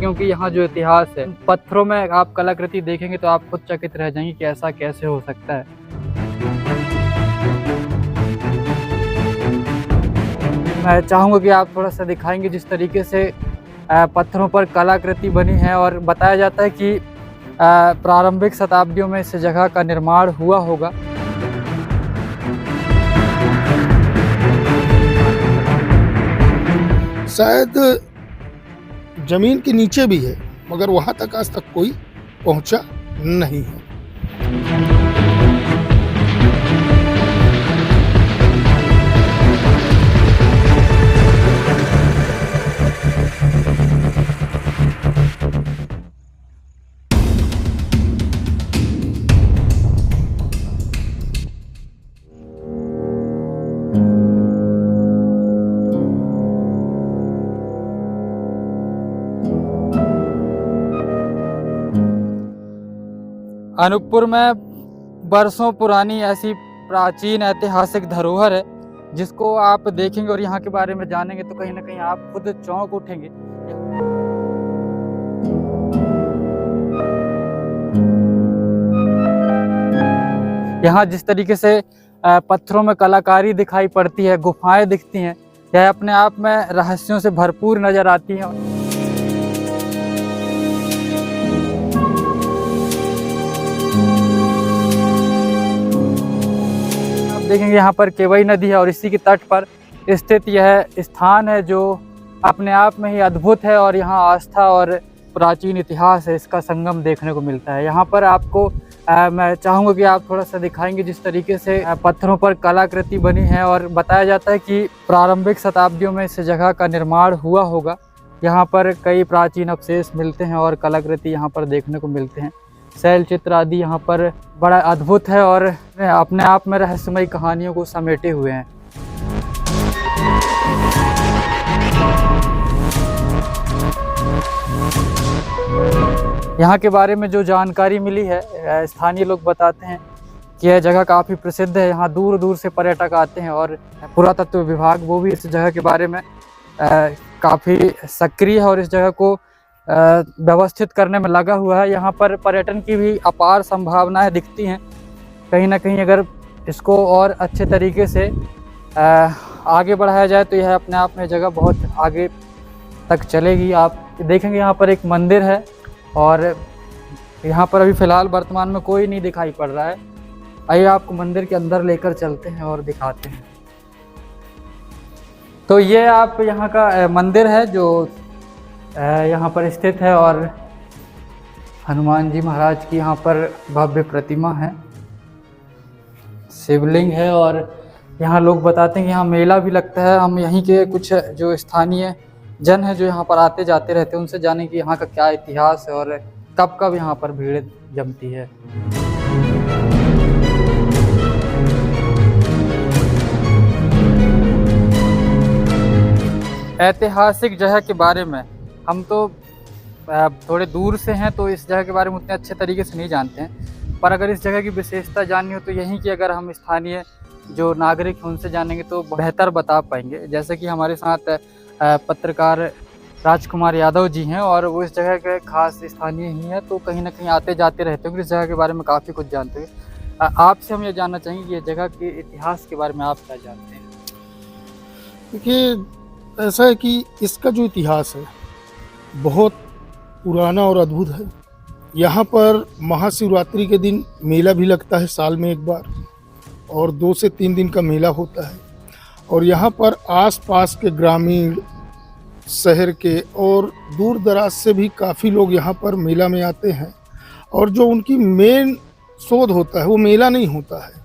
क्योंकि यहाँ जो इतिहास है, पत्थरों में आप कलाकृति देखेंगे तो आप खुद चकित रह जाएंगे कि ऐसा कैसे हो सकता है। मैं चाहूँगा कि आप थोड़ा सा दिखाएंगे जिस तरीके से पत्थरों पर कलाकृति बनी है, और बताया जाता है कि प्रारंभिक शताब्दियों में इस जगह का निर्माण हुआ होगा। शायद जमीन के नीचे भी है, मगर वहां तक आज तक कोई पहुंचा नहीं है। अनूपपुर में बरसों पुरानी ऐसी प्राचीन ऐतिहासिक धरोहर है जिसको आप देखेंगे और यहाँ के बारे में जानेंगे तो कहीं ना कहीं आप खुद चौंक उठेंगे। यहाँ जिस तरीके से पत्थरों में कलाकारी दिखाई पड़ती है, गुफाएं दिखती हैं, यह अपने आप में रहस्यों से भरपूर नजर आती हैं। देखेंगे यहाँ पर केवई नदी है और इसी के तट पर स्थित यह स्थान है जो अपने आप में ही अद्भुत है, और यहाँ आस्था और प्राचीन इतिहास है, इसका संगम देखने को मिलता है। यहाँ पर आपको मैं चाहूँगा कि आप थोड़ा सा दिखाएंगे जिस तरीके से पत्थरों पर कलाकृति बनी है, और बताया जाता है कि प्रारंभिक शताब्दियों में इस जगह का निर्माण हुआ होगा। यहाँ पर कई प्राचीन अवशेष मिलते हैं और कलाकृति यहाँ पर देखने को मिलते हैं। शैल चित्र आदि यहाँ पर बड़ा अद्भुत है और अपने आप में रहस्यमयी कहानियों को समेटे हुए हैं। यहाँ के बारे में जो जानकारी मिली है, स्थानीय लोग बताते हैं कि यह जगह काफ़ी प्रसिद्ध है। यहाँ दूर दूर से पर्यटक आते हैं और पुरातत्व विभाग वो भी इस जगह के बारे में काफ़ी सक्रिय है और इस जगह को व्यवस्थित करने में लगा हुआ है। यहाँ पर पर्यटन की भी अपार संभावनाएं दिखती हैं। कहीं ना कहीं अगर इसको और अच्छे तरीके से आगे बढ़ाया जाए तो यह अपने आप में जगह बहुत आगे तक चलेगी। आप देखेंगे यहाँ पर एक मंदिर है और यहाँ पर अभी फ़िलहाल वर्तमान में कोई नहीं दिखाई पड़ रहा है। आइए आपको मंदिर के अंदर लेकर चलते हैं और दिखाते हैं। तो ये आप यहाँ का मंदिर है जो यहाँ पर स्थित है, और हनुमान जी महाराज की यहाँ पर भव्य प्रतिमा है, शिवलिंग है, और यहाँ लोग बताते हैं कि यहाँ मेला भी लगता है। हम यहीं के कुछ जो स्थानीय जन हैं जो यहाँ पर आते जाते रहते हैं उनसे जाने कि यहाँ का क्या इतिहास है और कब कब यहाँ पर भीड़ जमती है। ऐतिहासिक जगह के बारे में हम तो थोड़े दूर से हैं तो इस जगह के बारे में उतने अच्छे तरीके से नहीं जानते हैं, पर अगर इस जगह की विशेषता जाननी हो तो यहीं की अगर हम स्थानीय जो नागरिक हैं उनसे जानेंगे तो बेहतर बता पाएंगे। जैसे कि हमारे साथ पत्रकार राजकुमार यादव जी हैं और वो इस जगह के खास स्थानीय ही हैं, तो कहीं ना कहीं आते जाते रहते हैं, इस जगह के बारे में काफ़ी कुछ जानते हैं। आपसे हम ये जानना चाहेंगे कि ये जगह के इतिहास के बारे में आप क्या जानते हैं? देखिए, ऐसा है कि इसका जो इतिहास है बहुत पुराना और अद्भुत है। यहाँ पर महाशिवरात्रि के दिन मेला भी लगता है साल में एक बार, और 2 से 3 दिन का मेला होता है। और यहाँ पर आसपास के ग्रामीण, शहर के और दूर दराज से भी काफ़ी लोग यहाँ पर मेला में आते हैं, और जो उनकी मेन शोध होता है वो मेला नहीं होता है।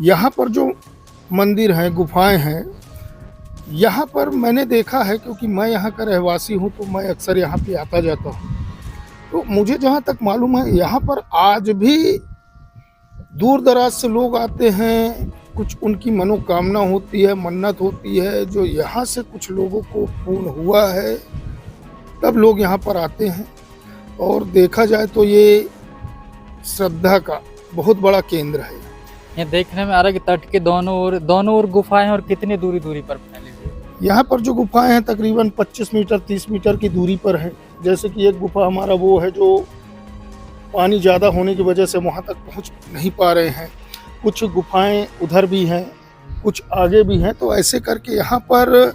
यहाँ पर जो मंदिर हैं, गुफाएं हैं, यहाँ पर मैंने देखा है, क्योंकि मैं यहाँ का रहवासी हूँ तो मैं अक्सर यहाँ पे आता जाता हूँ, तो मुझे जहाँ तक मालूम है यहाँ पर आज भी दूर दराज से लोग आते हैं। कुछ उनकी मनोकामना होती है, मन्नत होती है, जो यहाँ से कुछ लोगों को पूर्ण हुआ है, तब लोग यहाँ पर आते हैं। और देखा जाए तो ये श्रद्धा का बहुत बड़ा केंद्र है। ये देखने में आ रहा है कि तट के दोनों ओर गुफाएं और कितनी दूरी पर फैली हुई है। यहाँ पर जो गुफाएं हैं तकरीबन 25 मीटर 30 मीटर की दूरी पर है। जैसे कि एक गुफा हमारा वो है जो पानी ज़्यादा होने की वजह से वहाँ तक पहुँच नहीं पा रहे हैं, कुछ गुफाएं उधर भी हैं, कुछ आगे भी हैं। तो ऐसे करके यहाँ पर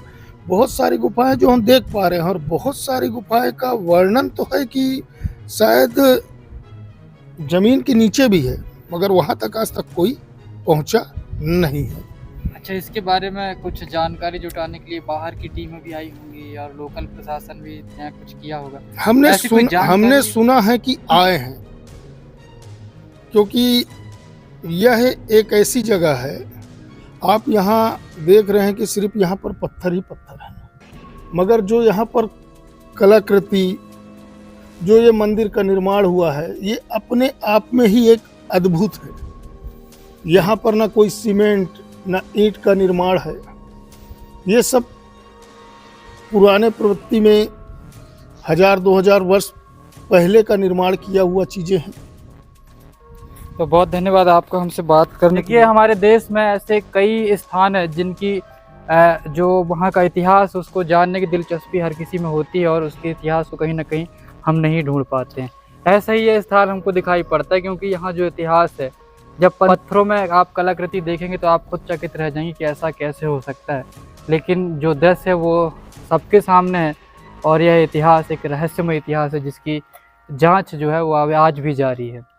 बहुत सारी गुफाएं जो हम देख पा रहे हैं, और बहुत सारी गुफाएं का वर्णन तो है कि शायद ज़मीन के नीचे भी है, मगर वहाँ तक आज तक कोई पहुँचा नहीं है। अच्छा, इसके बारे में कुछ जानकारी जुटाने के लिए बाहर की टीमें भी आई होंगी और लोकल प्रशासन भी यहाँ कुछ किया होगा? हमने सुना है कि आए हैं, क्योंकि यह एक ऐसी जगह है, आप यहाँ देख रहे हैं कि सिर्फ यहाँ पर पत्थर ही पत्थर है, मगर जो यहाँ पर कलाकृति, जो ये मंदिर का निर्माण हुआ है, ये अपने आप में ही एक अद्भुत है। यहाँ पर ना कोई सीमेंट ना ईंट का निर्माण है, ये सब पुराने प्रवृत्ति में 1000-2000 वर्ष पहले का निर्माण किया हुआ चीज़ें हैं। तो बहुत धन्यवाद आपको हमसे बात करने के लिए। हमारे देश में ऐसे कई स्थान है जिनकी जो वहाँ का इतिहास, उसको जानने की दिलचस्पी हर किसी में होती है और उसके इतिहास को कहीं ना कहीं हम नहीं ढूंढ पाते हैं। ऐसा ही ये स्थान हमको दिखाई पड़ता है, क्योंकि यहाँ जो इतिहास है, जब पत्थरों में आप कलाकृति देखेंगे तो आप खुद चकित रह जाएंगे कि ऐसा कैसे हो सकता है। लेकिन जो दृश्य है वो सबके सामने है, और यह इतिहास एक रहस्यमय इतिहास है जिसकी जांच जो है वो आज भी जारी है।